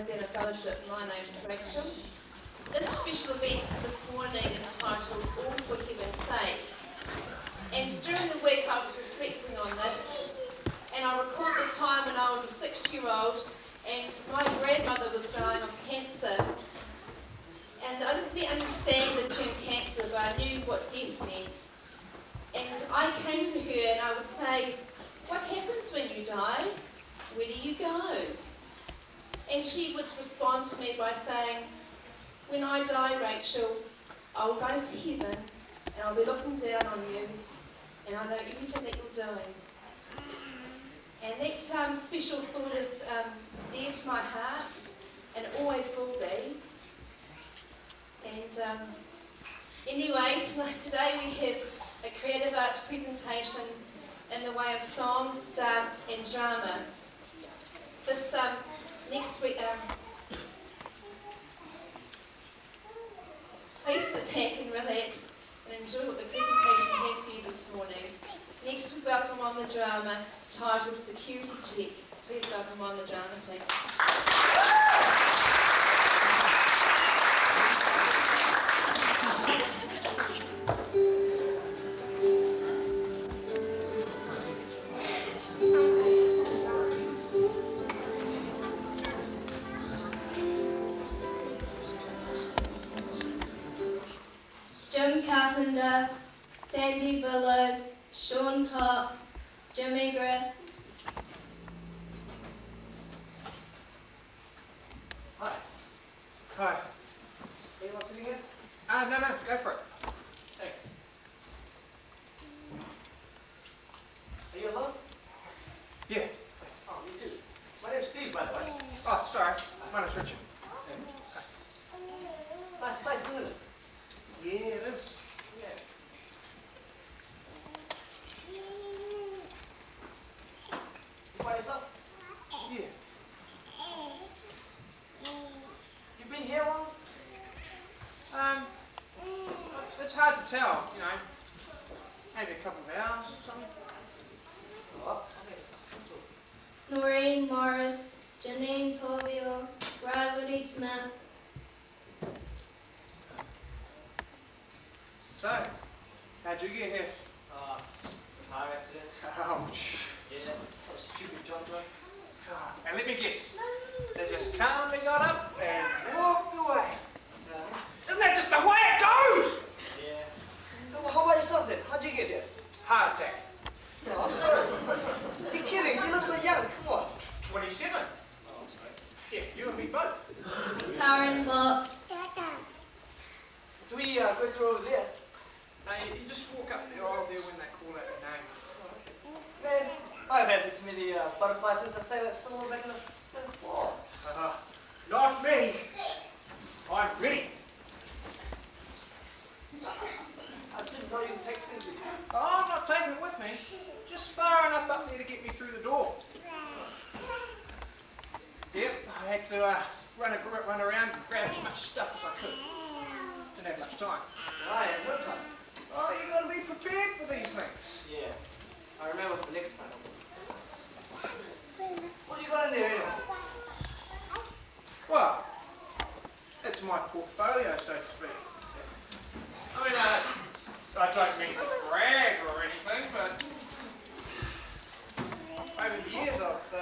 Hosanna Fellowship. My name is Rachel. This special event this morning is titled All for Heaven's Sake. And during the week I was reflecting on this, and I recalled the time when I was a 6-year-old and my grandmother was dying of cancer. And I didn't really understand the term cancer, but I knew what death meant. And I came to her and I would say, "What happens when you die? Where do you go?" And she would respond to me by saying, "When I die, Rachel, I will go to heaven and I'll be looking down on you and I know everything that you're doing." And that special thought is dear to my heart and always will be. And anyway, today we have a creative arts presentation in the way of song, dance and drama. This next week, please sit back and relax and enjoy what the presentation had for you this morning. Next we welcome on the drama titled Security Check. Please welcome on the drama team. Jim Carpenter, Sandy Billows, Sean Clark, Jimmy Griff. Hi. Hi. Anyone sitting here? No, go for it. Thanks. Are you alone? Yeah. Oh, me too. My name's Steve, by the way. Oh, sorry. My name's Richard. Nice place, isn't it? Yeah, it is. Yeah. You by yourself? Yeah. You been here long? It's hard to tell, you know. Maybe a couple of hours or something. Oh, Noreen Morris, Janine Colville, Bradley Smith. So, how'd you get here? Car accident. Ouch. Yeah, some stupid jump drive. And let me guess. They just calmly got up and walked away. Isn't that just the way it goes? Yeah. Well, how about yourself then? How'd you get here? Heart attack. No, I'm sorry. You're kidding. You look so young. Come on. 27. Oh, I'm sorry. Yeah, you and me both. Karen Bob. Do we go through over there? No, you just walk up the aisle there when they call out your name. Man, I've had this many butterflies since I say that solo back in the floor. Not me. I'm ready. I didn't know you could take things with you. Oh, I'm not taking it with me. Just far enough up there to get me through the door. Yep, I had to run around and grab as much stuff as I could. Didn't have much time. I have no time. Oh, you got to be prepared for these things. Yeah. I remember for next time. What do you got in there anyway? Well, it's my portfolio, so to speak. I mean, I don't mean to brag or anything, but over the years I've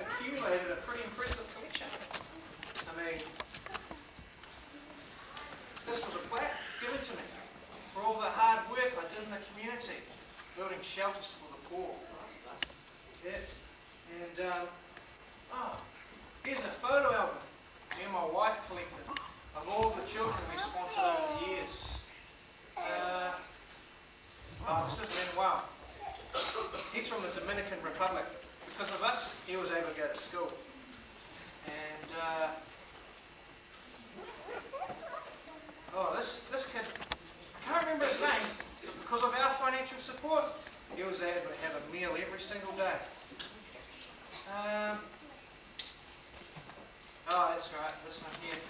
accumulated a pretty impressive collection. I mean, this was a plaque given to me for all the hard work I did in the community, building shelters for the poor. Oh, that's nice. Yeah. And, here's a photo album me and my wife collected of all the children we sponsored over the years. This is Manuel. He's from the Dominican Republic. Because of us, he was able to go to school. And, this kid, I can't remember his name, but because of our financial support, he was able to have a meal every single day. That's right, this one here.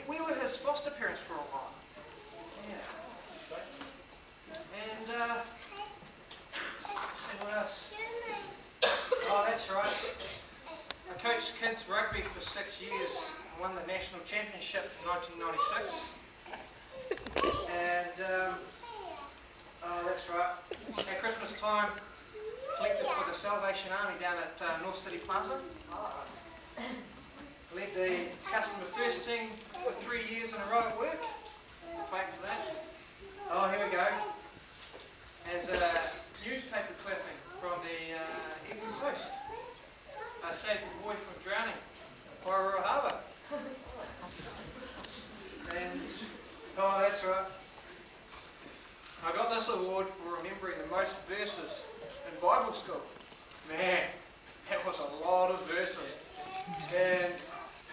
We were his foster parents for a while. Yeah. And, let's see what else. Oh, that's right. I coached kids rugby for 6 years and won the national championship in 1996. And, oh, that's right, at Christmas time, collected for the Salvation Army down at North City Plaza. Led the customer first team for 3 years in a row at work. Back to that. Oh, here we go. As a newspaper clipping from the Evening Post. I saved a boy from drowning in Porirua Harbour. And, oh, that's right. I got this award for remembering the most verses in Bible school. Man, that was a lot of verses. And,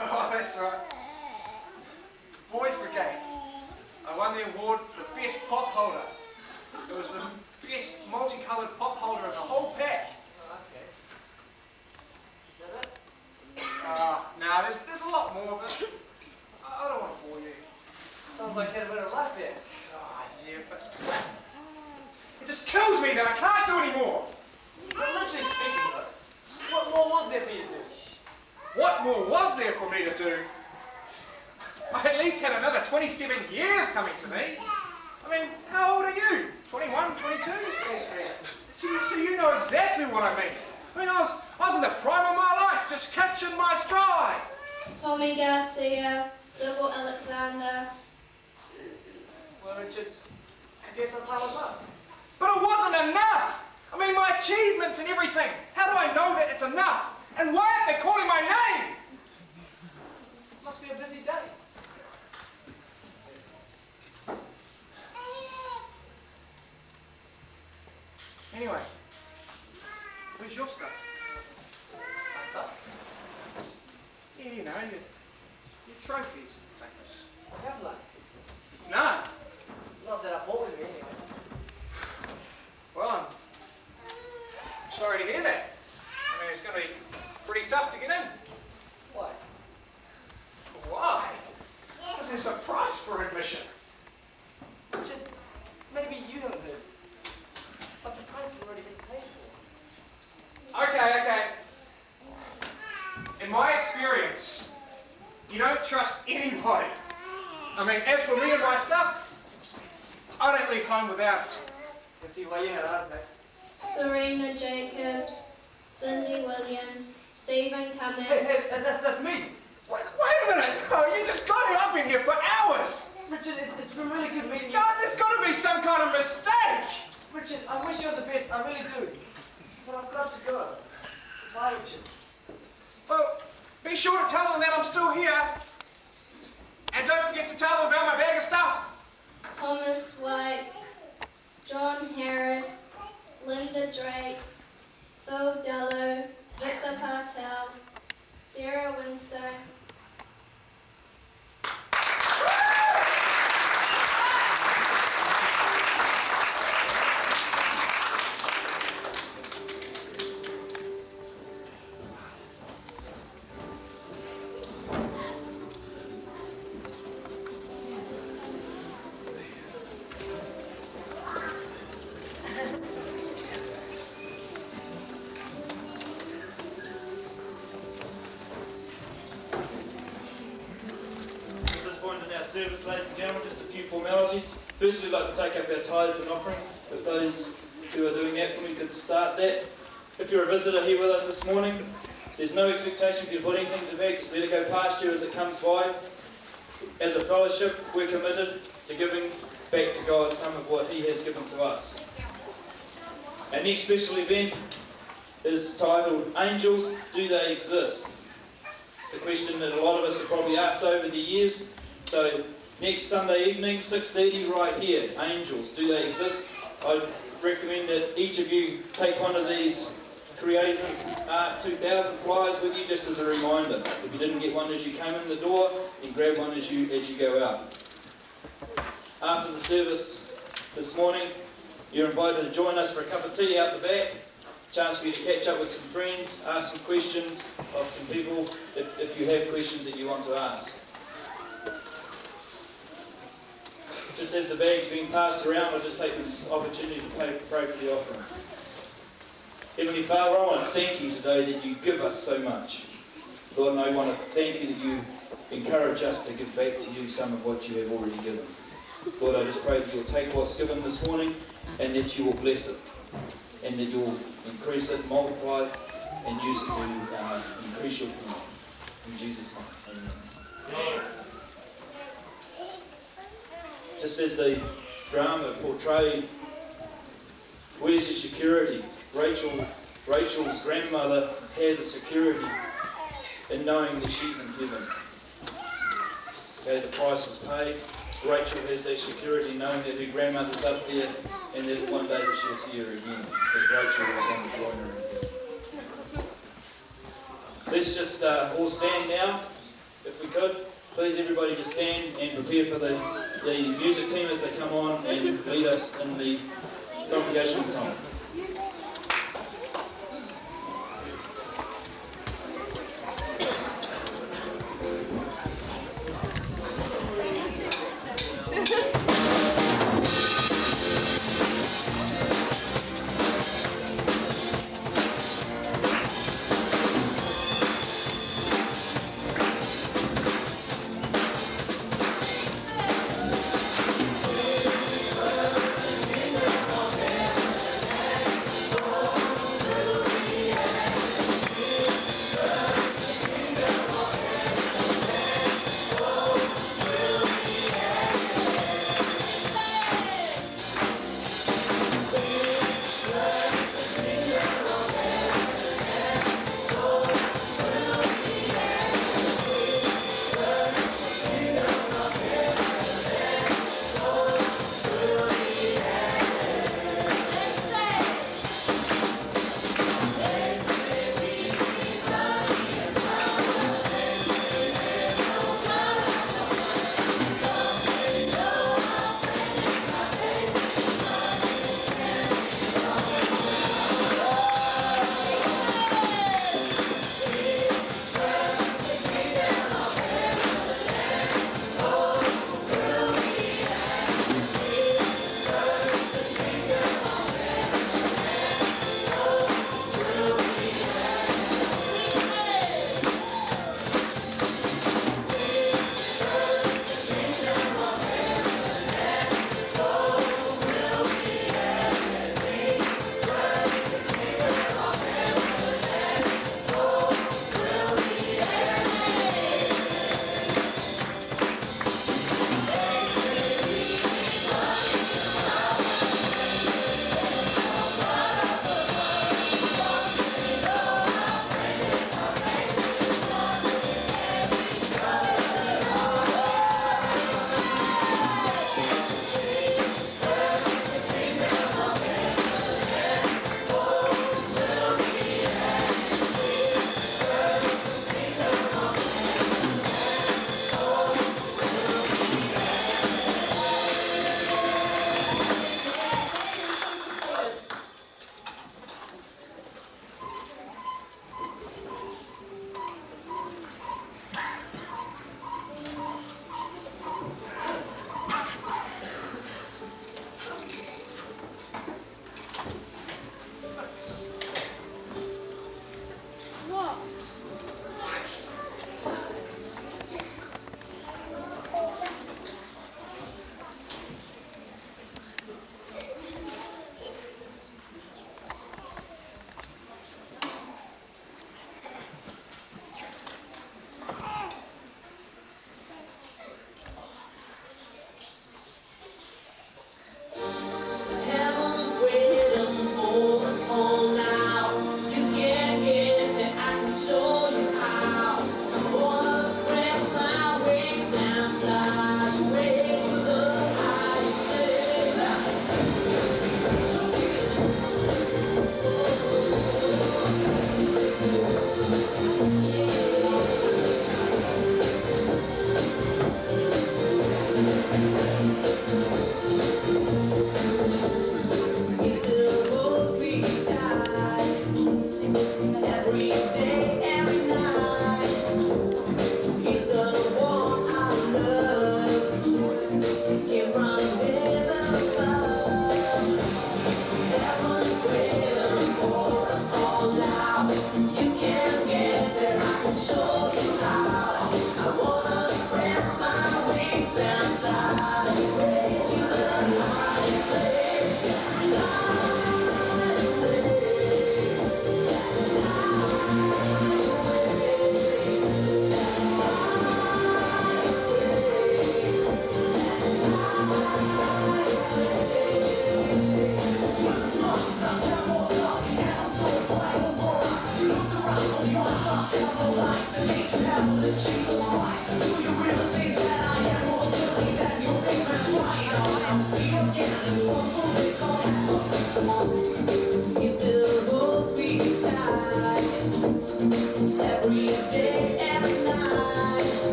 oh, that's right. Boys Brigade. I won the award for the best pop holder. It was the best multicoloured pop holder in the whole pack. Oh, okay. Is that it? No, there's a lot more, but I don't want to bore you. Sounds like you had a bit of life there. Oh, yeah, but it just kills me that I can't do any more. But literally speaking though, what more was there for you to do? What more was there for me to do? I at least had another 27 years coming to me. I mean, how old are you? 21, 22? So you know exactly what I mean. I mean, I was in the prime of my life, just catching my stride. Tommy Garcia, Sybil Alexander. Well, Richard, I guess our time was up. But it wasn't enough. I mean, my achievements and everything. How do I know that it's enough? And why aren't they calling my name? Must be a busy day. Anyway, where's your stuff? My stuff? Yeah, you know, your trophies and things. I have none. None? Not that I bought with me anyway. Well, I'm sorry to hear that. I mean, it's going to be pretty tough to get in. Why? Why? Because there's a price for admission. Richard, maybe you haven't heard. But the price has already been paid for. Okay. In my experience, you don't trust anybody. I mean, as for me and my stuff, I don't leave home without it. Let's see why you had out of that. Serena Jacobs, Cindy Williams, Stephen Cummings. Hey, that's me. Wait a minute! No, you just got it. I've been here for hours. Richard, it's been really good meeting you. No, there's got to be some kind of mistake. Richard, I wish you were the best. I really do. But I've got to go. Bye, Richard. Well, be sure to tell them that I'm still here. And don't forget to tell them about my bag of stuff. Thomas White, John Harris, Linda Drake, Phil Dello, Victor Patel, Sarah Winstone. Service, ladies and gentlemen, just a few formalities. Firstly, we'd like to take up our tithes and offering. If those who are doing that for me could start that. If you're a visitor here with us this morning, there's no expectation for you to put anything to the bag, just let it go past you as it comes by. As a fellowship, we're committed to giving back to God some of what He has given to us. Our next special event is titled, Angels, Do They Exist? It's a question that a lot of us have probably asked over the years. So next Sunday evening, 6:30, right here, Angels, do they exist? I'd recommend that each of you take one of these Creative Art 2000 flyers with you, just as a reminder. If you didn't get one as you came in the door, then grab one as you go out. After the service this morning, you're invited to join us for a cup of tea out the back. Chance for you to catch up with some friends, ask some questions of some people if you have questions that you want to ask. Just as the bag's being passed around, I'll just take this opportunity to pray for the offering. Heavenly Father, I want to thank you today that you give us so much. Lord, and I want to thank you that you encourage us to give back to you some of what you have already given. Lord, I just pray that you'll take what's given this morning and that you will bless it, and that you'll increase it, multiply, and use it to increase your kingdom. In Jesus' name, amen. Just as the drama portrayed, where's your security? Rachel's grandmother has a security in knowing that she's in heaven. Okay, the price was paid. Rachel has that security knowing that her grandmother's up there and that one day that she'll see her again, because Rachel is going to join her in heaven. Let's just all stand now, if we could. Please, everybody, just stand and prepare for the music team as they come on and lead us in the congregational song.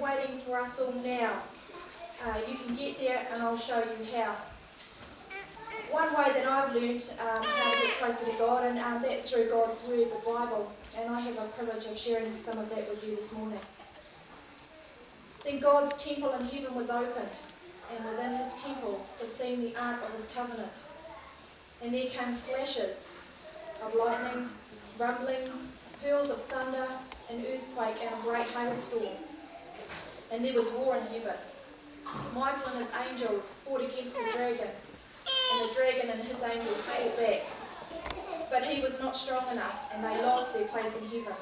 waiting for us all now. You can get there and I'll show you how. One way that I've learned how to get closer to God, and that's through God's Word, the Bible, and I have a privilege of sharing some of that with you this morning. Then God's temple in heaven was opened, and within his temple was seen the ark of his covenant. And there came flashes of lightning, rumblings, peals of thunder, an earthquake, and a great hailstorm. And there was war in heaven. Michael and his angels fought against the dragon, and the dragon and his angels fought back. But he was not strong enough, and they lost their place in heaven.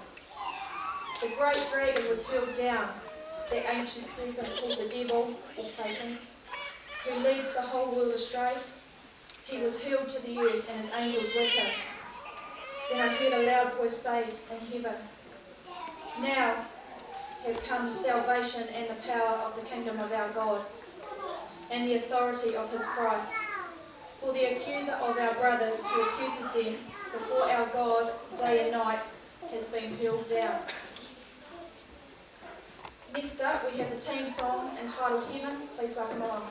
The great dragon was hurled down, that ancient serpent called the devil, or Satan, who leads the whole world astray. He was hurled to the earth, and his angels with him. Then I heard a loud voice say in heaven, "Now have come salvation and the power of the kingdom of our God, and the authority of his Christ. For the accuser of our brothers, who accuses them before our God day and night, has been hurled down." Next up, we have the team song entitled Heaven. Please welcome along.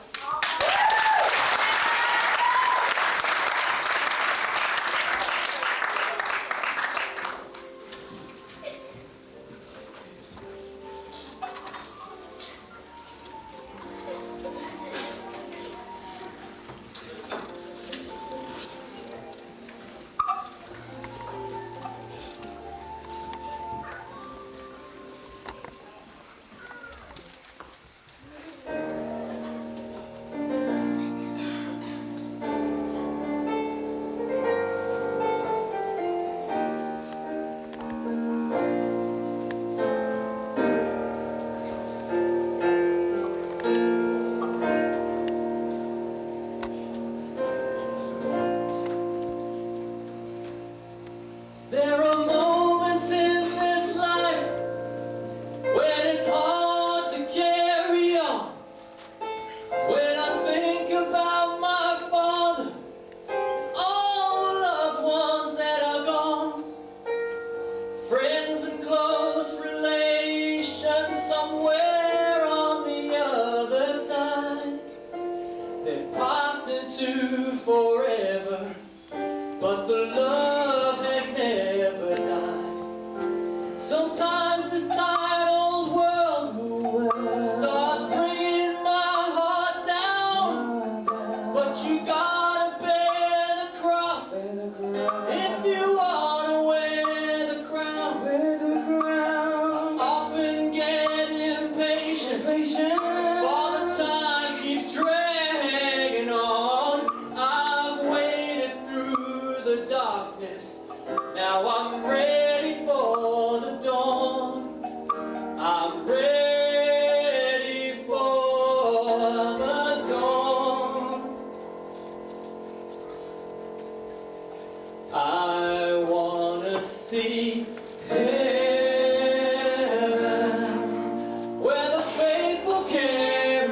Where the faithful can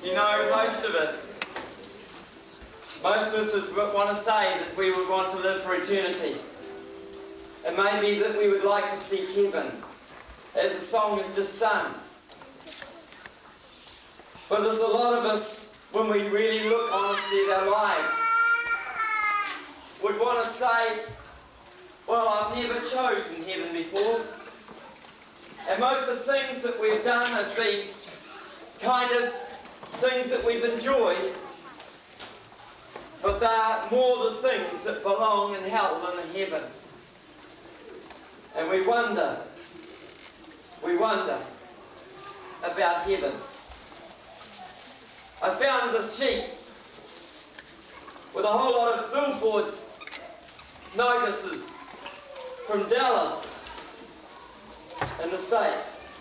You know, most of us would want to say that we would want to live for eternity. And maybe that we would like to see heaven, as the song has just sung. But there's a lot of us, when we really look honestly at our lives, would want to say, well, I've never chosen heaven before. And most of the things that we've done have been kind of things that we've enjoyed, but they are more the things that belong in hell than in heaven. And we wonder about heaven. I found this sheet with a whole lot of billboard notices from Dallas in the States.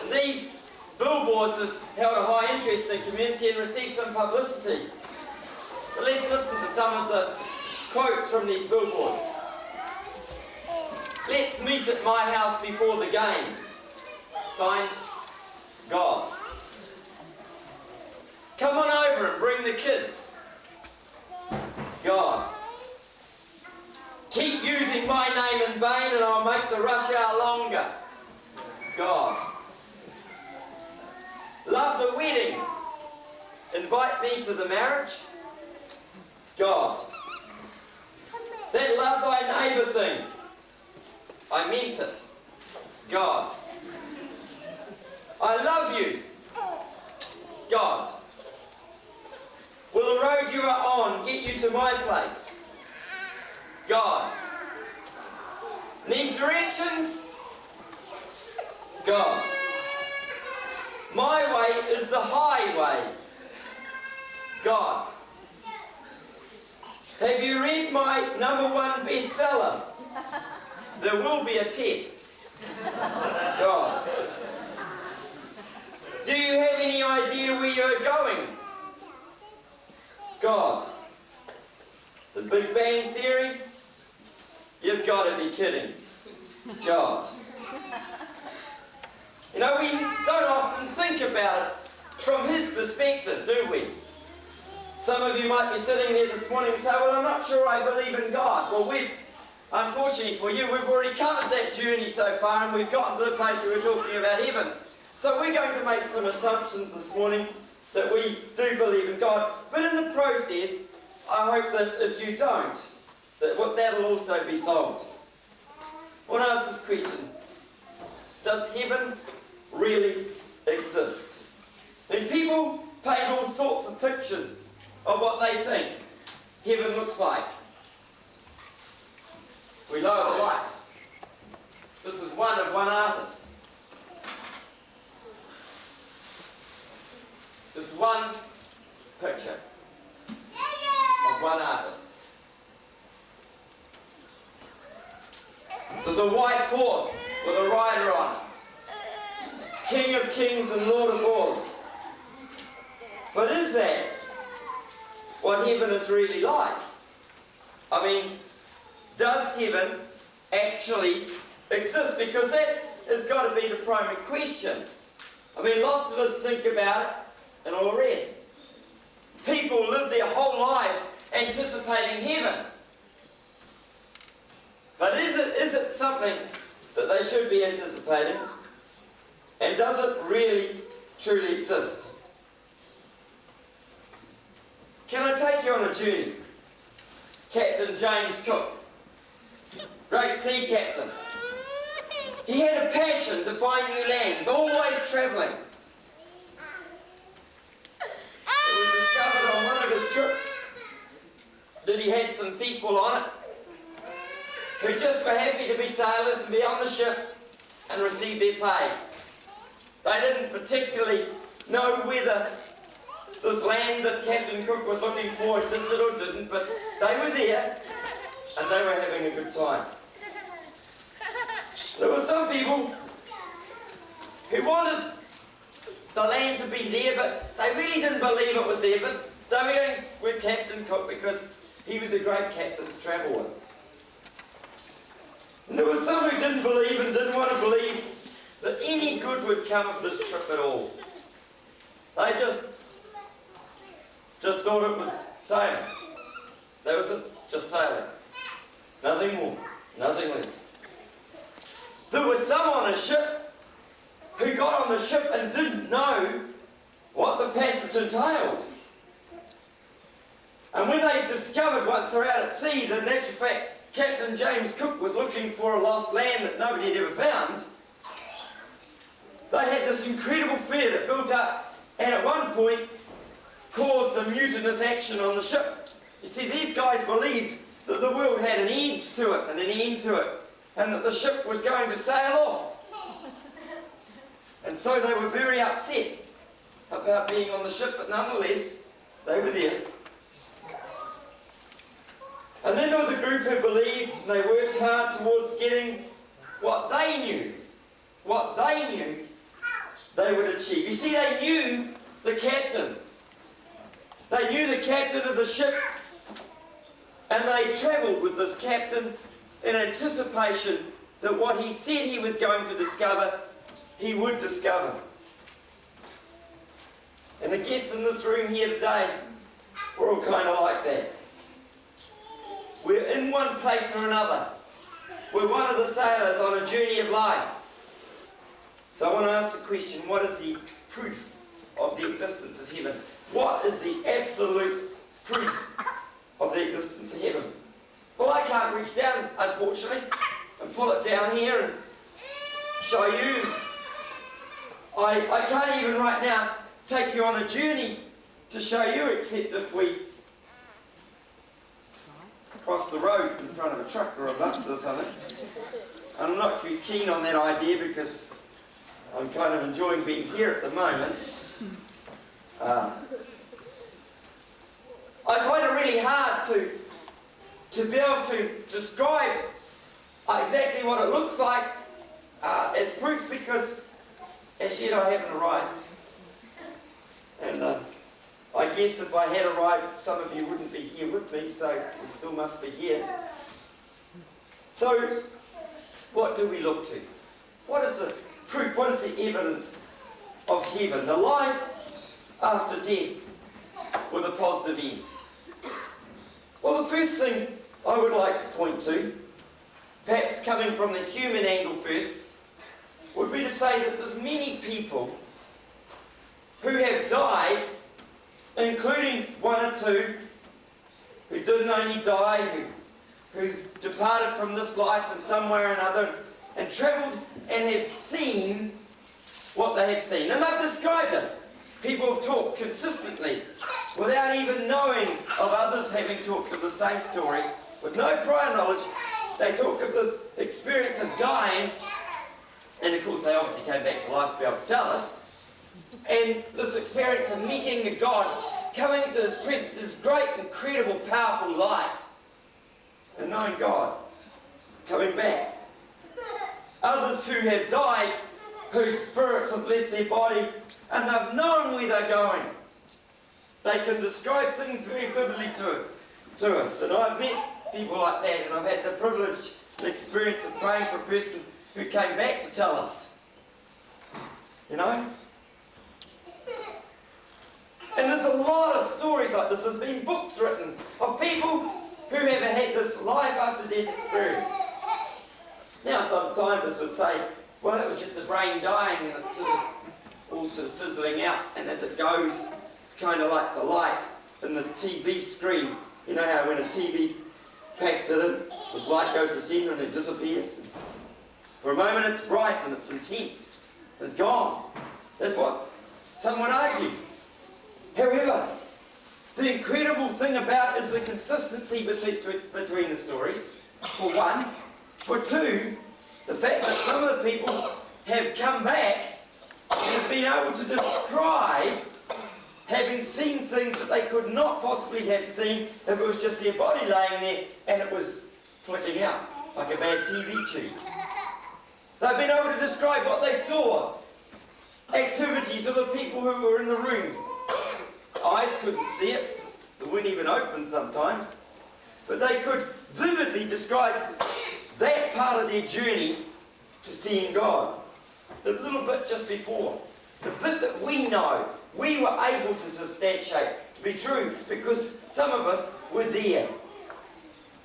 And these billboards have held a high interest in the community and received some publicity. But let's listen to some of the quotes from these billboards. Let's meet at my house before the game. Signed, God. Come on over and bring the kids. God. Keep using my name in vain and I'll make the rush hour longer. God. Love the wedding. Invite me to the marriage. God. That love thy neighbour thing. I meant it. God. I love you. God. Will the road you are on get you to my place? God. Need directions? God. My way is the highway. God. Have you read my #1 bestseller? There will be a test. God. Do you have any idea where you're going? God. The Big Bang Theory? You've got to be kidding. God. You know, we don't often think about it from his perspective, do we? Some of you might be sitting there this morning and say, well, I'm not sure I believe in God. Well, unfortunately for you, we've already covered that journey so far and we've gotten to the place where we're talking about heaven. So we're going to make some assumptions this morning that we do believe in God. But in the process, I hope that if you don't, that'll also be solved. I want to ask this question. Does heaven really exist? And people paint all sorts of pictures of what they think heaven looks like. We lower the lights. This is one of one artist. Just one picture of one artist. There's a white horse with a rider on it. King of kings and Lord of lords. But is that what heaven is really like? I mean, does heaven actually exist? Because that has got to be the primary question. I mean, lots of us think about it and all the rest. People live their whole lives anticipating heaven. But is it something that they should be anticipating? And does it really, truly exist? Can I take you on a journey? Captain James Cook, great sea captain. He had a passion to find new lands, always travelling. It was discovered on one of his trips that he had some people on it who just were happy to be sailors and be on the ship and receive their pay. They didn't particularly know whether this land that Captain Cook was looking for existed or didn't, but they were there and they were having a good time. There were some people who wanted the land to be there, but they really didn't believe it was there, but they were going with Captain Cook because he was a great captain to travel with. And there were some who didn't believe and didn't want to believe that any good would come of this trip at all. They just just thought it was sailing. That was it, just sailing. Nothing more, nothing less. There was some on a ship who got on the ship and didn't know what the passage entailed. And when they discovered, once they're out at sea, that in actual fact Captain James Cook was looking for a lost land that nobody had ever found, they had this incredible fear that built up and at one point caused a mutinous action on the ship. You see, these guys believed that the world had an edge to it and an end to it, and that the ship was going to sail off. And so they were very upset about being on the ship, but nonetheless, they were there. And then there was a group who believed, and they worked hard towards getting what they knew they would achieve. You see, they knew the captain. They knew the captain of the ship, and they travelled with this captain in anticipation that what he said he was going to discover, he would discover. And I guess in this room here today, we're all kind of like that. We're in one place or another. We're one of the sailors on a journey of life. So I want to ask the question, what is the proof of the existence of heaven? What is the absolute proof of the existence of heaven? Well, I can't reach down, unfortunately, and pull it down here and show you. I can't even right now take you on a journey to show you, except if we cross the road in front of a truck or a bus or something. I'm not too keen on that idea because I'm kind of enjoying being here at the moment. I find it really hard to be able to describe exactly what it looks like as proof, because as yet I haven't arrived. And I guess if I had arrived, some of you wouldn't be here with me, so we still must be here. So, what do we look to? What is the proof? What is the evidence of heaven? The life after death with a positive end. Well, the first thing I would like to point to, perhaps coming from the human angle first, would be to say that there's many people who have died, including one or two who didn't only die, who departed from this life in some way or another and travelled and have seen what they have seen. And they've described it. People have talked consistently without even knowing of others having talked of the same story. With no prior knowledge, they talk of this experience of dying, and of course they obviously came back to life to be able to tell us, and this experience of meeting a God, coming into His presence, His great, incredible, powerful light, and knowing God, coming back. Others who have died, whose spirits have left their body, and they've known where they're going. They can describe things very vividly to us. And I've met people like that, and I've had the privilege and experience of praying for a person who came back to tell us. You know? And there's a lot of stories like this. There's been books written of people who have had this life after death experience. Now, some scientists would say, well, that was just the brain dying and it's sort of all sort of fizzling out, and as it goes, it's kind of like the light in the TV screen. You know how when a TV packs it in, this light goes to center and it disappears. For a moment it's bright and it's intense. It's gone. That's what some would argue. However, the incredible thing about it is the consistency between the stories, for one. For two, the fact that some of the people have come back and have been able to describe having seen things that they could not possibly have seen if it was just their body laying there and it was flicking out like a bad TV tube. They've been able to describe what they saw, activities of the people who were in the room. Eyes couldn't see it, they weren't even open sometimes, but they could vividly describe that part of their journey to seeing God. The little bit just before, the bit that we know, we were able to substantiate be true because some of us were there.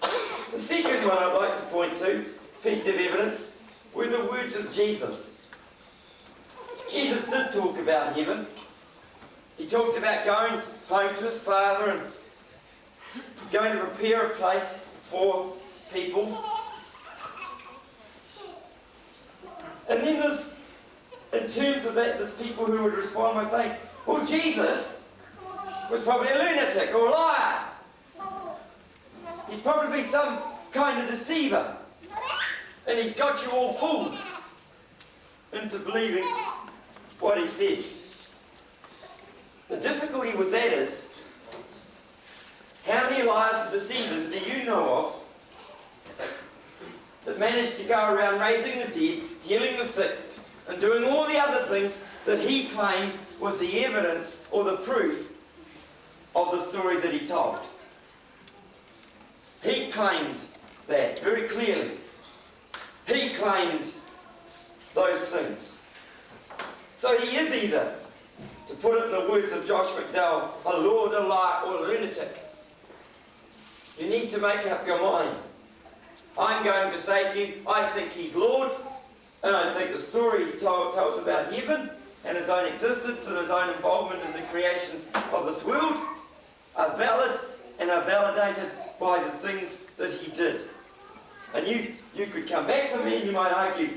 The second one I'd like to point to, piece of evidence, were the words of Jesus. Jesus did talk about heaven. He talked about going home to his Father and he's going to prepare a place for people. And then there's, in terms of that, there's people who would respond by saying, well, Jesus was probably a lunatic or a liar. He's probably some kind of deceiver. And he's got you all fooled into believing what he says. The difficulty with that is, how many liars and deceivers do you know of that managed to go around raising the dead, healing the sick, and doing all the other things that he claimed was the evidence or the proof of the story that he told? He claimed that very clearly. He claimed those things. So he is either, to put it in the words of Josh McDowell, a lord, a liar, or a lunatic. You need to make up your mind. I'm going to say to you, I think he's Lord, and I think the story he tells about heaven and his own existence and his own involvement in the creation of this world are valid and are validated by the things that he did. And you could come back to me and you might argue,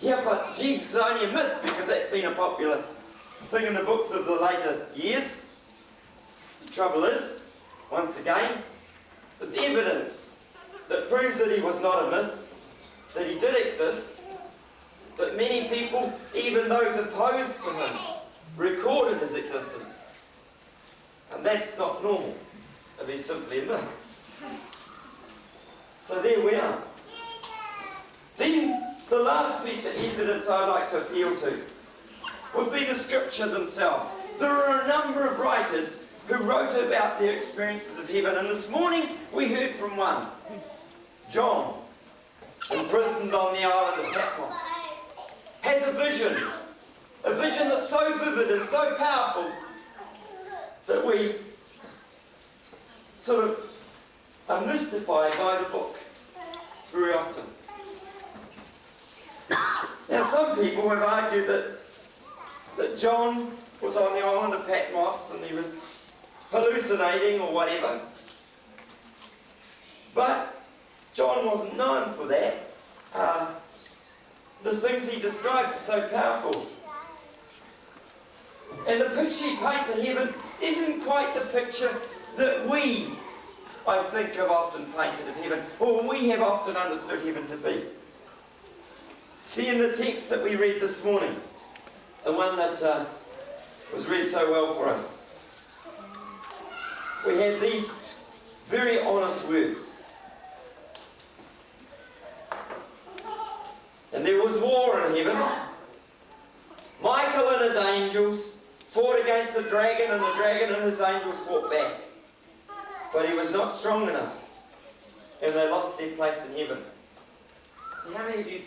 yeah, but Jesus is only a myth, because that's been a popular thing in the books of the later years. The trouble is, once again, there's evidence that proves that he was not a myth, that he did exist, but many people, even those opposed to him, recorded his existence. And that's not normal, if he's simply a myth. So there we are. Then the last piece of evidence I'd like to appeal to would be the scripture themselves. There are a number of writers who wrote about their experiences of heaven, and this morning we heard from one, John, imprisoned on the island of Patmos, has a vision that's so vivid and so powerful that we sort of are mystified by the book very often. Now, some people have argued that John was on the island of Patmos and he was hallucinating or whatever. But John wasn't known for that. The things he describes are so powerful. And the picture he paints of heaven isn't quite the picture that we, I think, have often painted of heaven, or we have often understood heaven to be. See, in the text that we read this morning, the one that was read so well for us, we had these very honest words. And there was war in heaven. Michael and his angels fought against the dragon, and the dragon and his angels fought back. But he was not strong enough, and they lost their place in heaven. And how many of you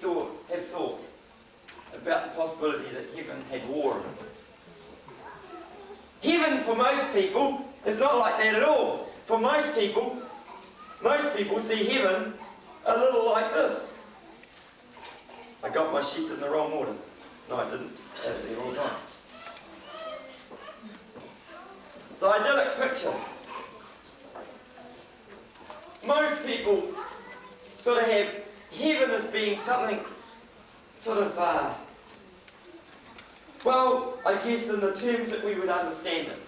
have thought about the possibility that heaven had war in it? Heaven, for most people, is not like that at all. For most people see heaven a little like this. I got my sheet in the wrong order. No, I didn't. I had it there all the time. It's an idyllic picture. Most people sort of have heaven as being something sort of, well, I guess in the terms that we would understand it.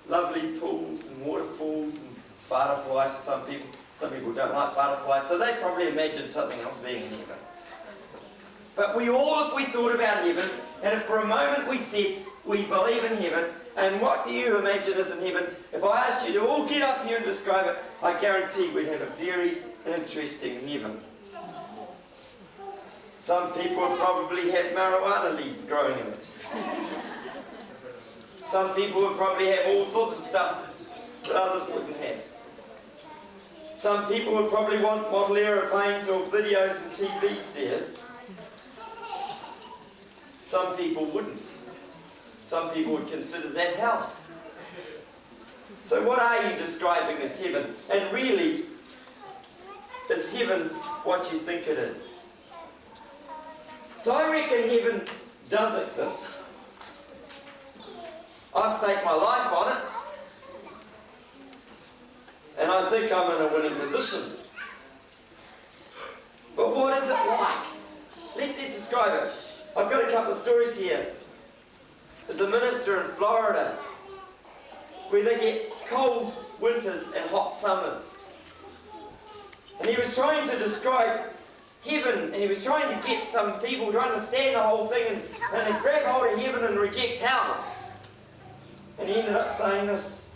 Lovely pools and waterfalls and butterflies for some people. Some people don't like butterflies, so they probably imagine something else being in heaven. But we all, if we thought about heaven, and if for a moment we said we believe in heaven, and what do you imagine is in heaven? If I asked you to all get up here and describe it, I guarantee we'd have a very interesting heaven. Some people would probably have marijuana leaves growing in it. Some people would probably have all sorts of stuff that others wouldn't have. Some people would probably want model aeroplanes or videos and TVs here. Some people wouldn't. Some people would consider that hell. So what are you describing as heaven? And really, is heaven what you think it is? So I reckon heaven does exist. I've staked my life on it. And I think I'm in a winning position. But what is it like? Let's describe it. I've got a couple of stories here. There's a minister in Florida where they get cold winters and hot summers. And he was trying to describe heaven, and he was trying to get some people to understand the whole thing and grab hold of heaven and reject hell. And he ended up saying this: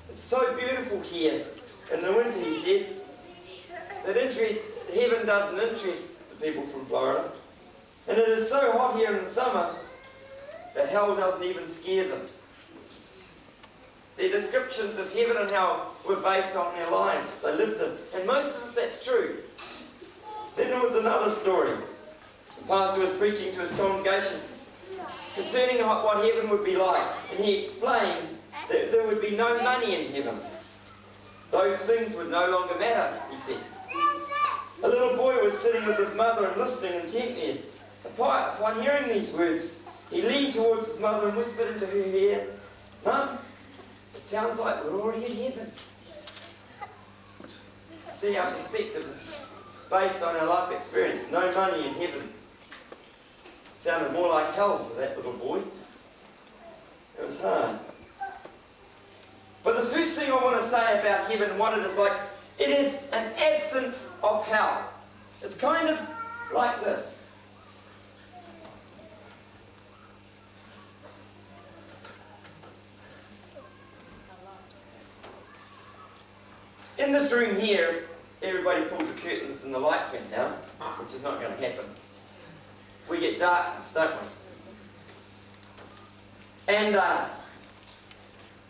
it's so beautiful here in the winter, he said, that heaven doesn't interest the people from Florida. And it is so hot here in the summer that hell doesn't even scare them. Their descriptions of heaven and hell were based on their lives they lived in. And most of us, that's true. Then there was another story. The pastor was preaching to his congregation concerning what heaven would be like. And he explained that there would be no money in heaven. Those things would no longer matter, he said. A little boy was sitting with his mother and listening intently. Upon hearing these words, he leaned towards his mother and whispered into her ear, "Mum, it sounds like we're already in heaven." See, our perspective is based on our life experience. No money in heaven. Sounded more like hell to that little boy. It was hard. But the first thing I want to say about heaven and what it is like, it is an absence of hell. It's kind of like this. In this room here, if everybody pulled the curtains and the lights went down, which is not going to happen, we get darkness, don't we? And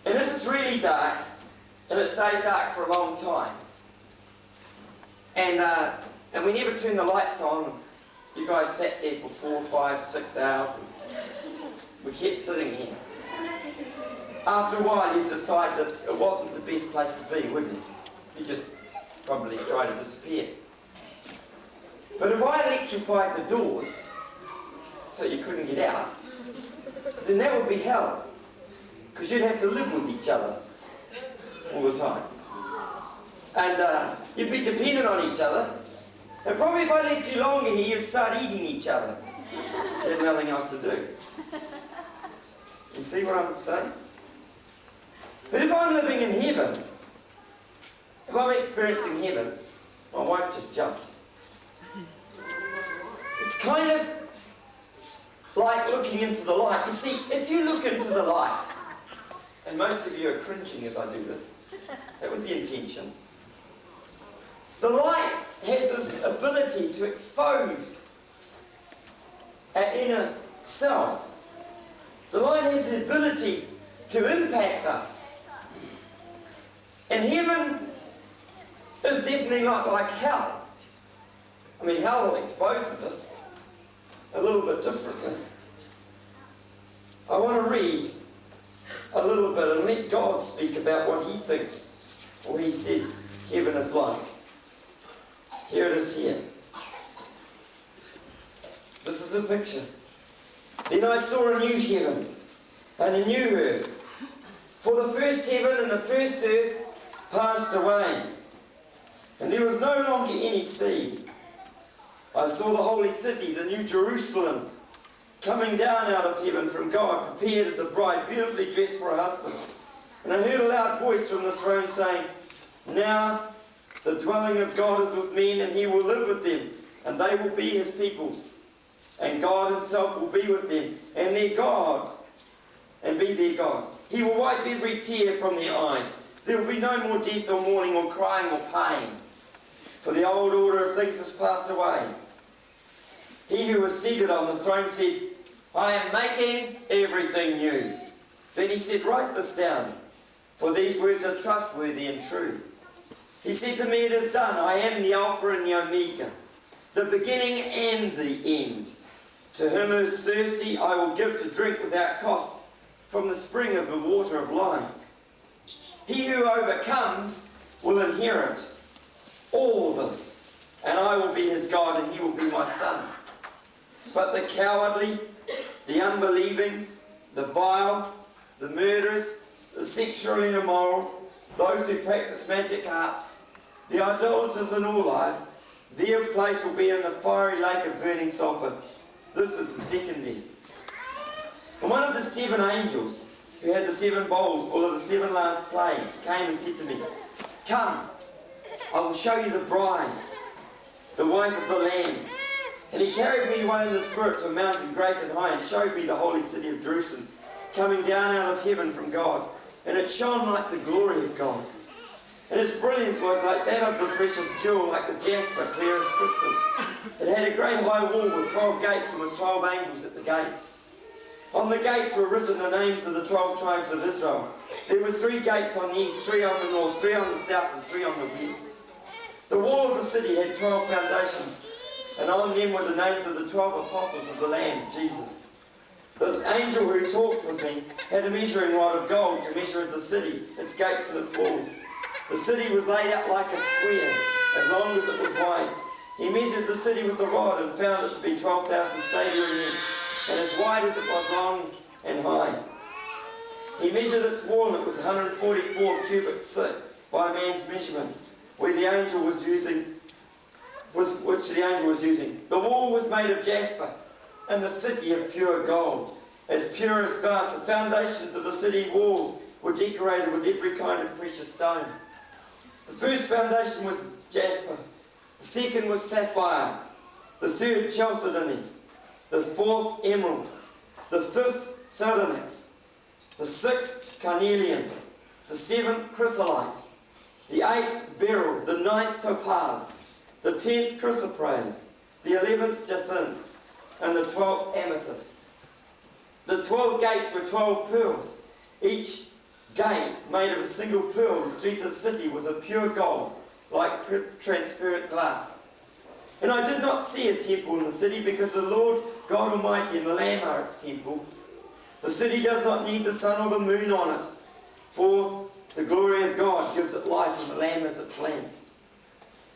if it's really dark, and it stays dark for a long time, and we never turn the lights on, you guys sat there for 4, 5, 6 hours, and we kept sitting here. After a while, you'd decide that it wasn't the best place to be, wouldn't you? You just probably try to disappear. But if I electrified the doors so you couldn't get out, then that would be hell. Because you'd have to live with each other all the time. And you'd be dependent on each other. And probably if I left you longer here, you'd start eating each other. You had nothing else to do. You see what I'm saying? But if I'm living in heaven, if I'm experiencing heaven, my wife just jumped. It's kind of like looking into the light. You see, if you look into the light, and most of you are cringing as I do this, that was the intention. The light has this ability to expose our inner self. The light has the ability to impact us. And heaven is definitely not like hell. I mean, hell exposes us a little bit differently. I want to read a little bit and let God speak about what he thinks, or he says heaven is like. Here it is here. This is a picture. Then I saw a new heaven and a new earth. For the first heaven and the first earth passed away, and there was no longer any sea. I saw the holy city, the new Jerusalem, coming down out of heaven from God, prepared as a bride, beautifully dressed for her husband. And I heard a loud voice from the throne saying, "Now the dwelling of God is with men, and he will live with them, and they will be his people. And God himself will be with them, and their God, and be their God. He will wipe every tear from their eyes. There will be no more death or mourning or crying or pain, for the old order of things has passed away." He who was seated on the throne said, "I am making everything new." Then he said, "Write this down, for these words are trustworthy and true." He said to me, "It is done. I am the Alpha and the Omega, the beginning and the end. To him who is thirsty, I will give to drink without cost from the spring of the water of life." He who overcomes will inherit all this, and I will be his God, and he will be my son. But the cowardly, the unbelieving, the vile, the murderers, the sexually immoral, those who practice magic arts, the idolaters and all lies, their place will be in the fiery lake of burning sulphur. This is the second death. And one of the 7 angels, who had the 7 bowls full of the 7 last plagues, came and said to me, "Come, I will show you the bride, the wife of the Lamb." And he carried me away in the Spirit to a mountain great and high, and showed me the holy city of Jerusalem, coming down out of heaven from God. And it shone like the glory of God. And its brilliance was like that of the precious jewel, like the jasper, clear as crystal. It had a great high wall with 12 gates, and with 12 angels at the gates. On the gates were written the names of the 12 tribes of Israel. There were 3 gates on the east, 3 on the north, 3 on the south, and 3 on the west. The wall of the city had 12 foundations, and on them were the names of the 12 apostles of the Lamb, Jesus. The angel who talked with me had a measuring rod of gold to measure the city, its gates and its walls. The city was laid out like a square, as long as it was wide. He measured the city with the rod and found it to be 12,000 stadia in length, and as wide as it was long and high. He measured its wall, and it was 144 cubits thick by man's measurement, which the angel was using. The wall was made of jasper, and the city of pure gold, as pure as glass. The foundations of the city walls were decorated with every kind of precious stone. The first foundation was jasper, the second was sapphire, the third chalcedony, the fourth emerald, the fifth sardonyx, the sixth carnelian, the seventh chrysolite, the 8th beryl, the 9th topaz, the 10th chrysoprase, the 11th jacinth, and the 12th amethyst. The 12 gates were 12 pearls, each gate made of a single pearl. The street of the city was of pure gold, like transparent glass. And I did not see a temple in the city, because the Lord God Almighty and the Lamb are its temple. The city does not need the sun or the moon on it, for the glory of God gives it light, and the Lamb is its lamp.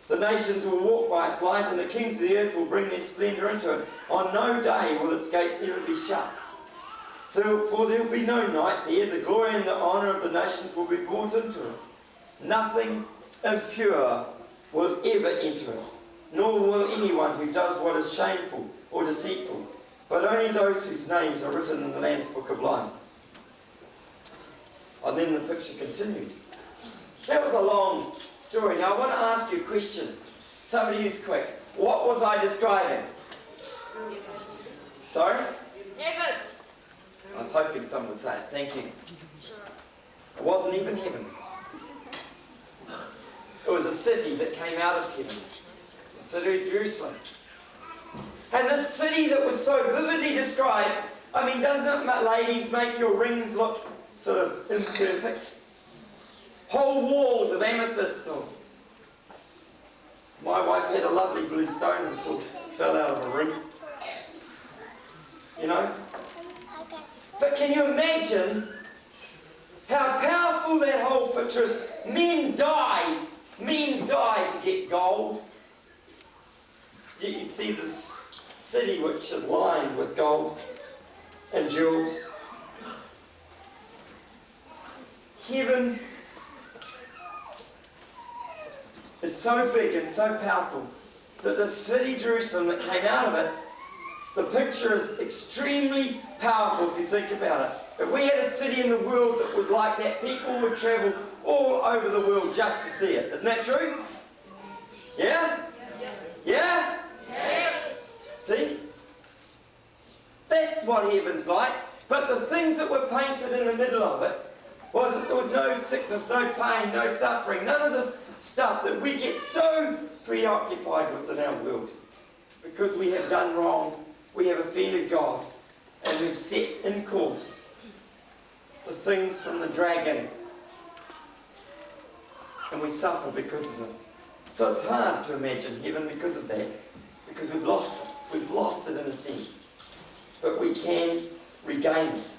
The nations will walk by its light, and the kings of the earth will bring their splendour into it. On no day will its gates ever be shut. For there will be no night there. The glory and the honour of the nations will be brought into it. Nothing impure will ever enter it, nor will anyone who does what is shameful or deceitful, but only those whose names are written in the Lamb's book of life. And then the picture continued. That was a long story. Now I want to ask you a question. Somebody who's quick. What was I describing? Sorry? Heaven. I was hoping someone would say it. Thank you. It wasn't even heaven. It was a city that came out of heaven. The city of Jerusalem. And this city that was so vividly described, I mean, doesn't it, ladies, make your rings look sort of imperfect? Whole walls of amethyst. My wife had a lovely blue stone until it fell out of a ring. You know? But can you imagine how powerful that whole picture is? Men died to get gold. Yet you see this city which is lined with gold and jewels. Heaven is so big and so powerful that the city Jerusalem that came out of it, the picture is extremely powerful if you think about it. If we had a city in the world that was like that, people would travel all over the world just to see it. Isn't that true? Yeah? Yeah? See? That's what heaven's like. But the things that were painted in the middle of it was that there was no sickness, no pain, no suffering, none of this stuff that we get so preoccupied with in our world. Because we have done wrong, we have offended God, and we've set in course the things from the dragon, and we suffer because of it. So it's hard to imagine heaven because of that, because we've lost it. We've lost it in a sense, but we can regain it.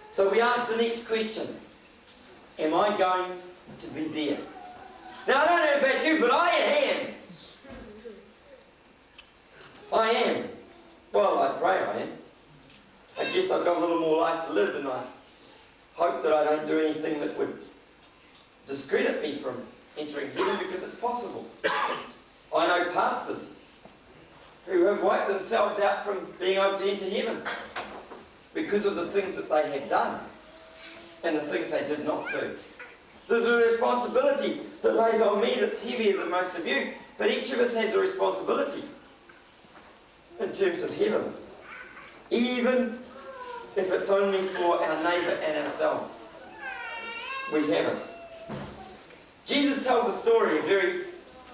So we ask the next question. am I going to be there? Now, I don't know about you, but I am. I am. Well, I pray I am. I guess I've got a little more life to live, and I hope that I don't do anything that would discredit me from entering heaven, because it's possible. I know pastors who have wiped themselves out from being able to enter heaven because of the things that they have done and the things they did not do. There's a responsibility that lays on me that's heavier than most of you, but each of us has a responsibility in terms of heaven, even if it's only for our neighbour and ourselves. We have it. Jesus tells a story, a very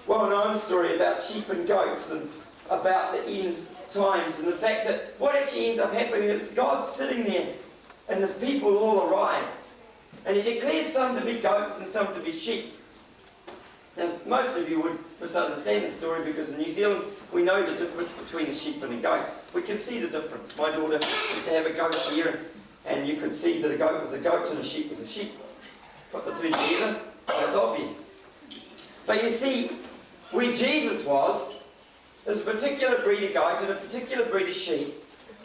well-known story about sheep and goats and about the end times, and the fact that what actually ends up happening is God's sitting there and his people all arrive, and he declares some to be goats and some to be sheep. Now, most of you would misunderstand the story, because in New Zealand we know the difference between a sheep and a goat. We can see the difference. My daughter used to have a goat here, and you could see that a goat was a goat and a sheep was a sheep. Put the two together, and it's obvious. But you see, where Jesus was, there's a particular breed of goat and a particular breed of sheep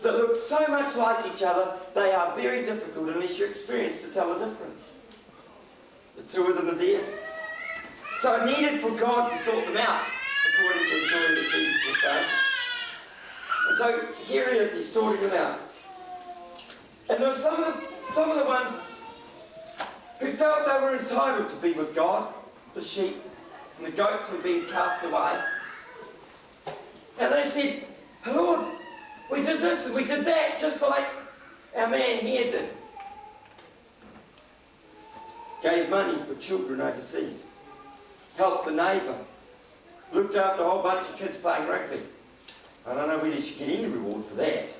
that look so much like each other, they are very difficult unless you're experienced to tell the difference. The two of them are there. So it needed for God to sort them out, according to the story that Jesus was saying. And so here he is, he's sorting them out. And there were some of the ones who felt they were entitled to be with God, the sheep, and the goats were being cast away. And they said, Lord, we did this and we did that, just like our man here did. Gave money for children overseas. Helped the neighbour. Looked after a whole bunch of kids playing rugby. I don't know whether you should get any reward for that.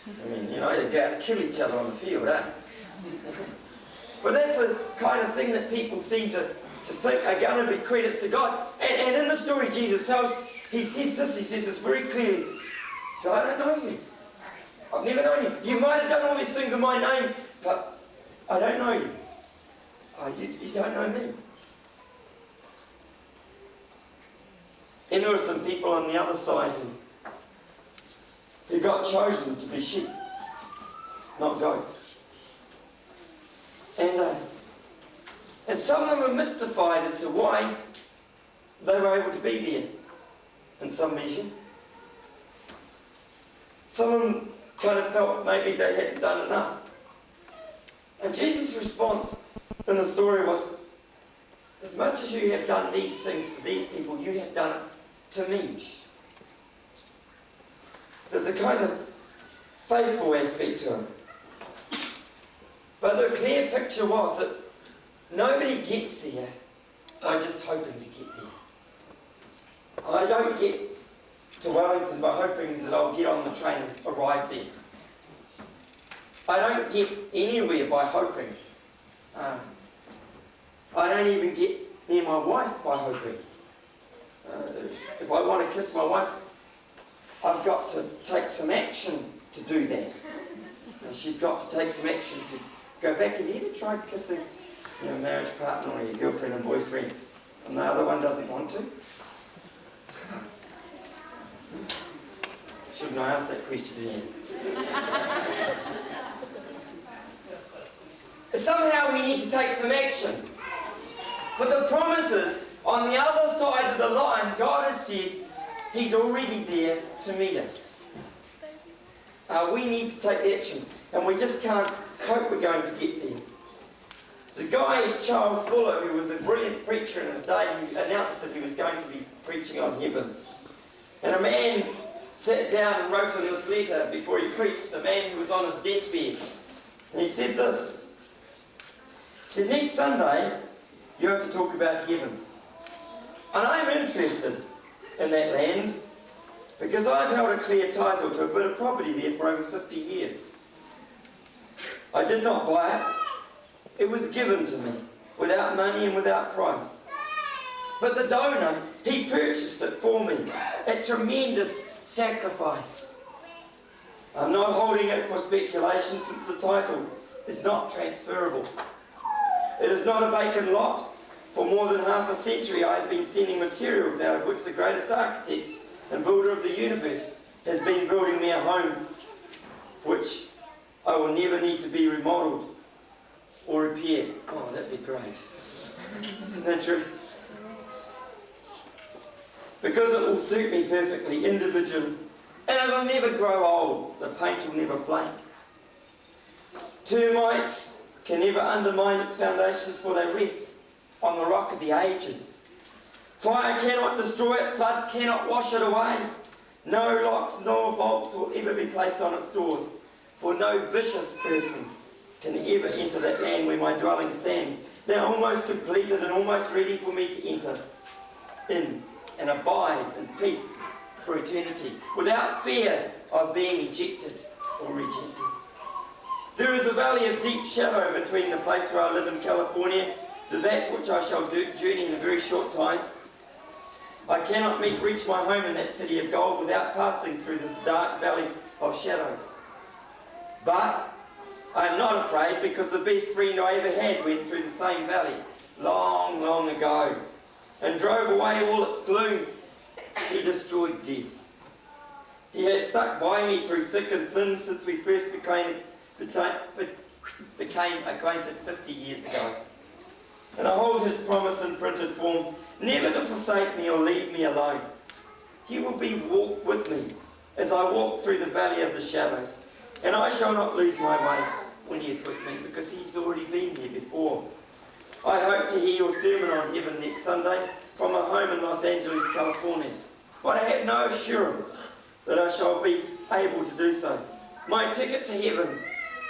I mean, you know, they go out and kill each other on the field, eh? But that's the kind of thing that people seem to think are going to be credits to God. And in the story Jesus tells, he says this very clearly. So I don't know you. I've never known you. You might have done all these things in my name, but I don't know you. You don't know me. And there were some people on the other side who got chosen to be sheep, not goats. And some of them were mystified as to why they were able to be there in some measure. Some of them kind of felt maybe they hadn't done enough. And Jesus' response in the story was, as much as you have done these things for these people, you have done it to me. There's a kind of faithful aspect to him. But the clear picture was that nobody gets there by just hoping to get there. I don't get to Wellington by hoping that I'll get on the train and arrive there. I don't get anywhere by hoping. I don't even get near my wife by hoping. If I want to kiss my wife, I've got to take some action to do that. And she's got to take some action to go back. Have you ever tried kissing your marriage partner or your girlfriend and boyfriend and the other one doesn't want to? Shouldn't I ask that question again? Somehow we need to take some action. But the promise is, on the other side of the line, God has said He's already there to meet us. We need to take the action, and we just can't hope we're going to get there. There's a guy, Charles Fuller, who was a brilliant preacher in his day, who announced that he was going to be preaching on heaven. And a man sat down and wrote in this letter before he preached, a man who was on his deathbed. And he said this. He said, next Sunday, you're to talk about heaven. And I'm interested in that land because I've held a clear title to a bit of property there for over 50 years. I did not buy it. It was given to me without money and without price. But the donor, he purchased it for me at tremendous sacrifice. I'm not holding it for speculation since the title is not transferable. It is not a vacant lot. For more than half a century I have been sending materials out of which the greatest architect and builder of the universe has been building me a home which I will never need to be remodelled or repaired. Oh, that'd be great. Isn't that true? Because it will suit me perfectly, individually, and it will never grow old. The paint will never flake. Termites can never undermine its foundations, for they rest on the rock of the ages. Fire cannot destroy it, floods cannot wash it away. No locks nor bolts will ever be placed on its doors, for no vicious person can ever enter that land where my dwelling stands, now almost completed and almost ready for me to enter in and abide in peace for eternity, without fear of being ejected or rejected. There is a valley of deep shadow between the place where I live in California to that which I shall journey in a very short time. I cannot reach my home in that city of gold without passing through this dark valley of shadows. But I am not afraid, because the best friend I ever had went through the same valley long, long ago and drove away all its gloom. He destroyed death. He has stuck by me through thick and thin since we first became acquainted 50 years ago. And I hold his promise in printed form, never to forsake me or leave me alone. He will walk with me as I walk through the valley of the shadows, and I shall not lose my way when he is with me, because he's already been there before. I hope to hear your sermon on heaven next Sunday from a home in Los Angeles, California, but I have no assurance that I shall be able to do so. My ticket to heaven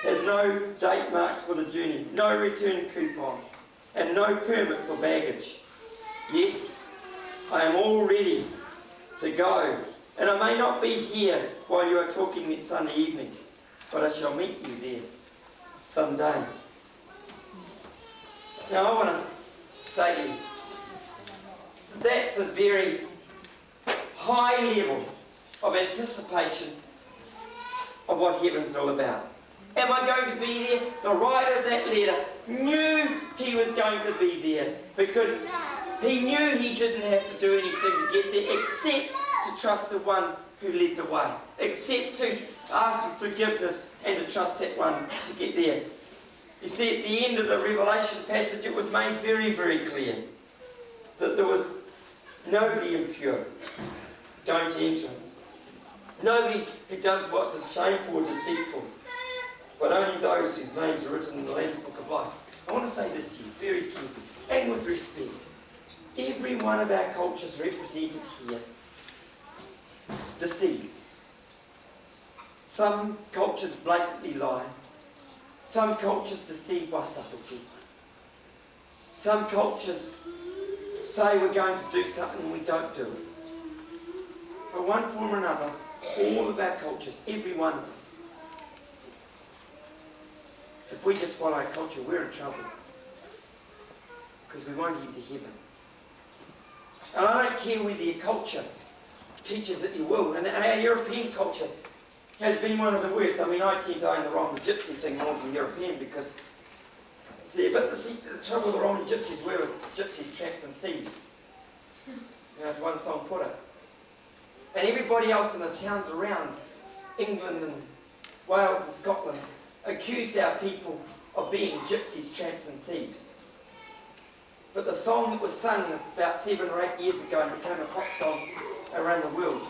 has no date marked for the journey, no return coupon, and no permit for baggage. Yes, I am all ready to go, and I may not be here while you are talking next Sunday evening, but I shall meet you there someday. Now I want to say to you, that's a very high level of anticipation of what heaven's all about. Am I going to be there? The writer of that letter knew he was going to be there, because he knew he didn't have to do anything to get there except to trust the one who led the way, except to ask for forgiveness and to trust that one to get there. You see, at the end of the Revelation passage, it was made very, very clear that there was nobody impure going to enter. Nobody who does what is shameful or deceitful, but only those whose names are written in the Lamb's Book of Life. I want to say this to you very carefully and with respect. Every one of our cultures represented here deceives. Some cultures blatantly lie. Some cultures deceive by subtleties. Some cultures say we're going to do something and we don't do it. For one form or another, all of our cultures, every one of us, if we just follow our culture, we're in trouble, because we won't get to heaven. And I don't care whether your culture teaches that you will. And our European culture has been one of the worst. I mean, I tend to own the Roman Gypsy thing more than European, because, the trouble with the Roman Gypsies were gypsies, tramps and thieves. As one song put it. And everybody else in the towns around England and Wales and Scotland accused our people of being gypsies, tramps and thieves. But the song that was sung about 7 or 8 years ago and became a pop song around the world,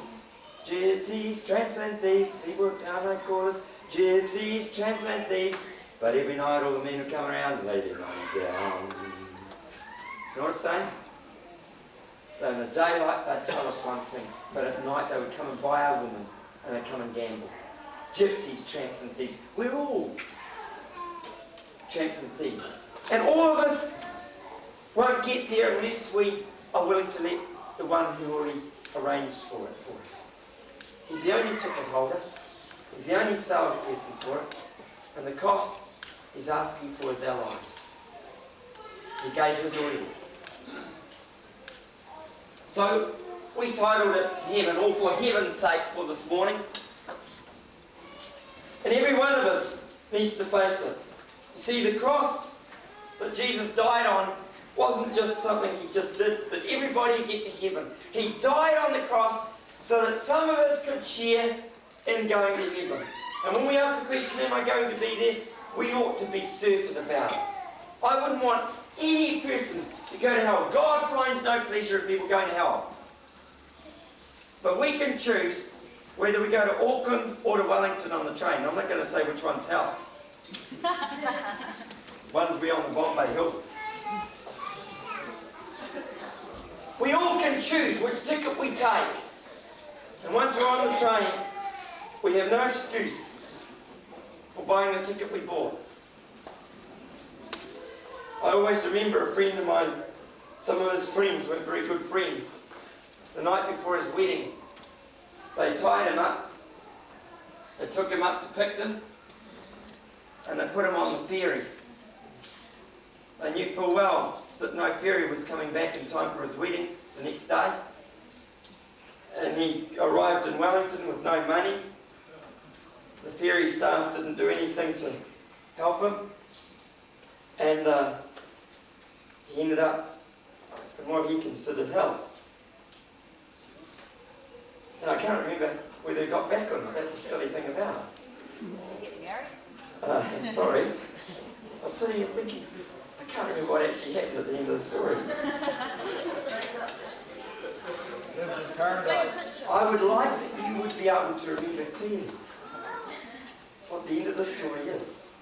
gypsies, tramps and thieves, people of town don't call us gypsies, tramps and thieves, but every night all the men who come around lay their money down. You know what it's saying? That in the daylight they'd tell us one thing, but at night they would come and buy our woman and they'd come and gamble. Gypsies, tramps and thieves. We're all tramps and thieves. And all of us won't get there unless we are willing to let the one who already arranged for it for us. He's the only ticket holder. He's the only salesperson for it. And the cost he's asking for is our lives. He gave his already. So we titled it Heaven, all for heaven's sake, for this morning. And every one of us needs to face it. You see, the cross that Jesus died on wasn't just something he just did, that everybody would get to heaven. He died on the cross so that some of us could share in going to heaven. And when we ask the question, am I going to be there? We ought to be certain about it. I wouldn't want any person to go to hell. God finds no pleasure in people going to hell. But we can choose whether we go to Auckland or to Wellington on the train. I'm not going to say which one's hell. One's beyond the Bombay Hills. We all can choose which ticket we take. And once we're on the train, we have no excuse for buying the ticket we bought. I always remember a friend of mine, some of his friends weren't very good friends. The night before his wedding, they tied him up, they took him up to Picton, and they put him on the ferry. They knew full well that no ferry was coming back in time for his wedding the next day. And he arrived in Wellington with no money. The ferry staff didn't do anything to help him. And he ended up in what he considered hell. Now, I can't remember whether he got back or not. That's the silly thing about it. Sorry. I was sitting here thinking, I can't remember what actually happened at the end of the story. I would like that you would be able to remember clearly what the end of the story is.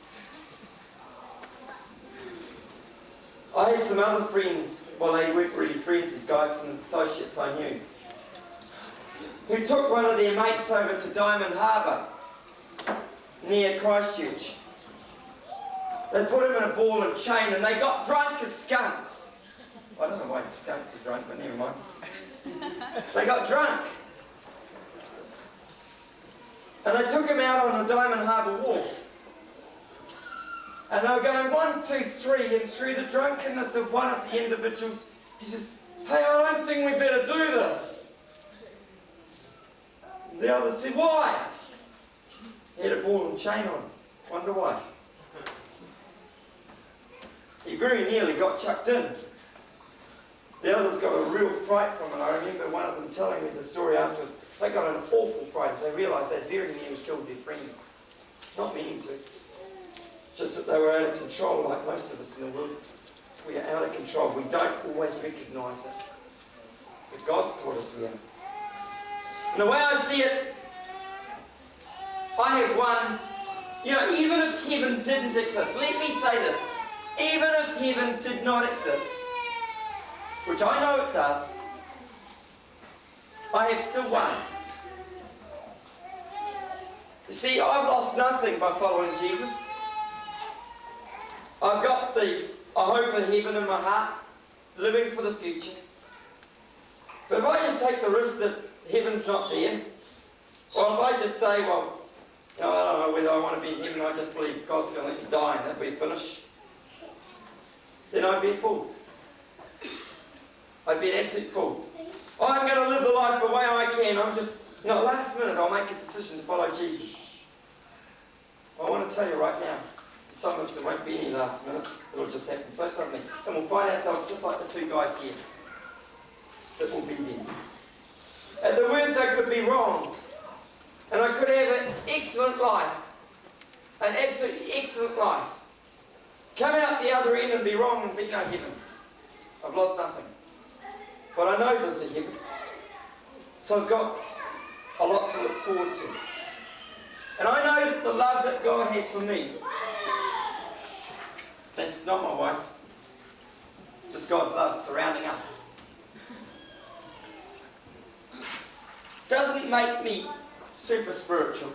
I had some other friends, well, they weren't really friends, these guys, some associates I knew, who took one of their mates over to Diamond Harbour near Christchurch. They put him in a ball and chain and they got drunk as skunks. I don't know why skunks are drunk, but never mind. They got drunk. And they took him out on the Diamond Harbour wharf. And they were going 1, 2, 3, and through the drunkenness of one of the individuals, he says, "Hey, I don't think we better do this." And the other said, "Why?" He had a ball and chain on. Wonder why. He very nearly got chucked in. The others got a real fright from it. I remember one of them telling me the story afterwards. They got an awful fright as they realised they very nearly killed their friend. Not meaning to. Just that they were out of control, like most of us in the world. We are out of control. We don't always recognise it. But God's taught us we are. And the way I see it, I have one, even if heaven didn't exist, let me say this, even if heaven did not exist, which I know it does, I have still one. You see, I've lost nothing by following Jesus. I've got a hope in heaven in my heart, living for the future. But if I just take the risk that heaven's not there, or if I just say, well, I don't know whether I want to be in heaven, I just believe God's going to let me die and that'll be finished, then I'd be a fool. I'd be an absolute fool. I'm going to live the life the way I can. I'm just, last minute I'll make a decision to follow Jesus. I want to tell you right now, for some of us there won't be any last minutes. It'll just happen so suddenly. And we'll find ourselves just like the two guys here that will be there. At the worst I could be wrong. And I could have an excellent life. An absolutely excellent life. Come out the other end and be wrong and be no heaven. I've lost nothing. But I know there's a heaven. So I've got a lot to look forward to. And I know that the love that God has for me, that's not my wife, just God's love surrounding us, doesn't make me super spiritual.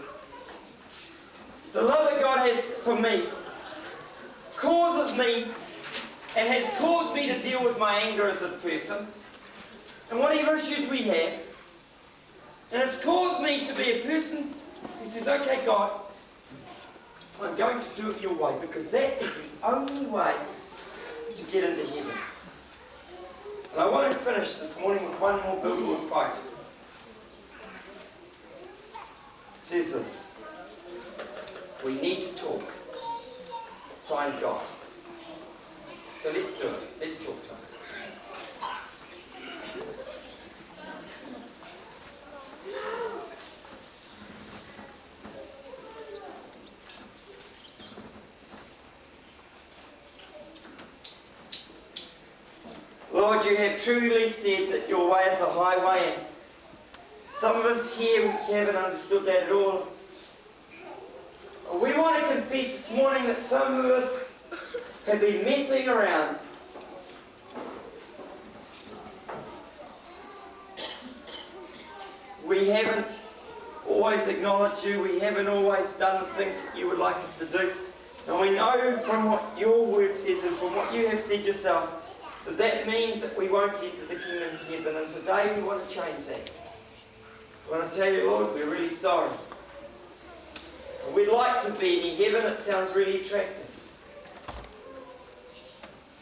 The love that God has for me causes me and has caused me to deal with my anger as a person and whatever issues we have. And it's caused me to be a person who says, okay, God, I'm going to do it your way because that is the only way to get into heaven. And I want to finish this morning with one more biblical quote. It says this: we need to talk. Signed, God. So let's do it. Let's talk to him. Lord, you have truly said that your way is the highway, and some of us here, we haven't understood that at all. We want to confess this morning that some of us have been messing around. We haven't always acknowledged you. We haven't always done the things that you would like us to do. And we know from what your word says and from what you have said yourself, that means that we won't enter the kingdom of heaven. And today we want to change that. I want to tell you, Lord, we're really sorry. We'd like to be in heaven. It sounds really attractive.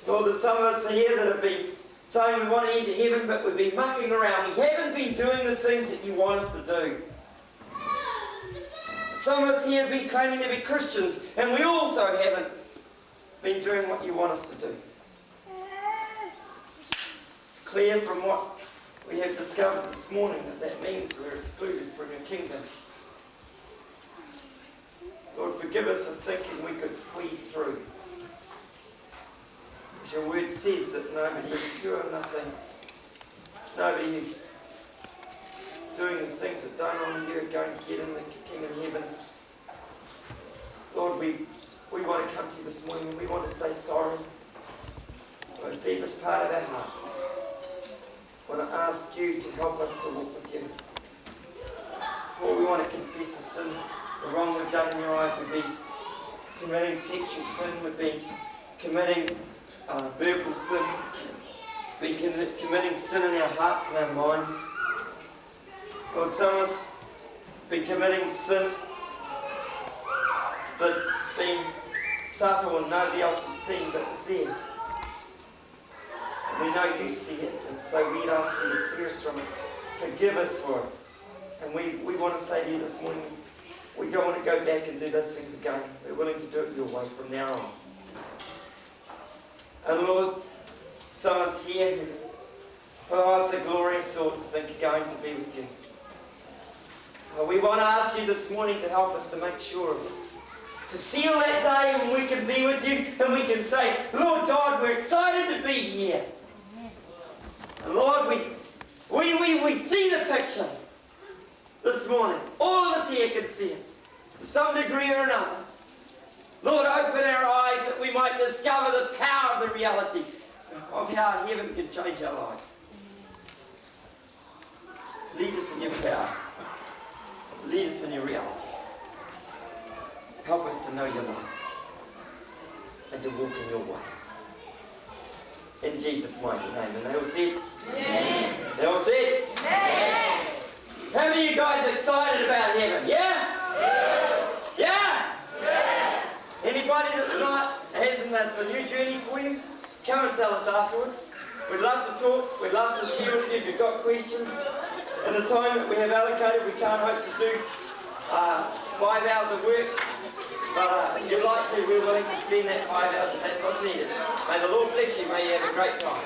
Lord, there's some of us here that have been saying we want to enter heaven, but we've been mucking around. We haven't been doing the things that you want us to do. Some of us here have been claiming to be Christians, and we also haven't been doing what you want us to do. It's clear from what we have discovered this morning that means we're excluded from your kingdom. Lord, forgive us for thinking we could squeeze through. As your word says that nobody is pure, nobody who's doing the things that don't honour you are going to get in the kingdom of heaven. Lord, we want to come to you this morning and we want to say sorry from the deepest part of our hearts. I want to ask you to help us to walk with you. Lord, we want to confess the sin, the wrong we've done in your eyes. We've been committing sexual sin, we've been committing verbal sin, we've been committing sin in our hearts and our minds. Lord, some of us have been committing sin that's been subtle and nobody else has seen, but it's there. And we know you see it, and so we'd ask you to clear us from it. Forgive us for it. And we want to say to you this morning, we don't want to go back and do those things again. We're willing to do it your way from now on. And Lord, some of us here, it's a glorious thought to think of going to be with you. We want to ask you this morning to help us to make sure of it. To seal that day when we can be with you and we can say, Lord God, we're excited to be here. And Lord, we see the picture this morning. All of us here can see it to some degree or another. Lord, open our eyes that we might discover the power of the reality of how heaven can change our lives. Lead us in your power. Lead us in your reality. Help us to know your love and to walk in your way. In Jesus' mighty name. And they all said? Amen. They all said? Amen. How many of you guys are excited about heaven? Yeah? Yeah? Yeah? Anybody that's not, that's a new journey for you? Come and tell us afterwards. We'd love to talk. We'd love to share with you if you've got questions. In the time that we have allocated, we can't hope to do 5 hours of work. But if you'd like to, we're willing to spend that 5 hours if that's what's needed. May the Lord bless you. May you have a great time.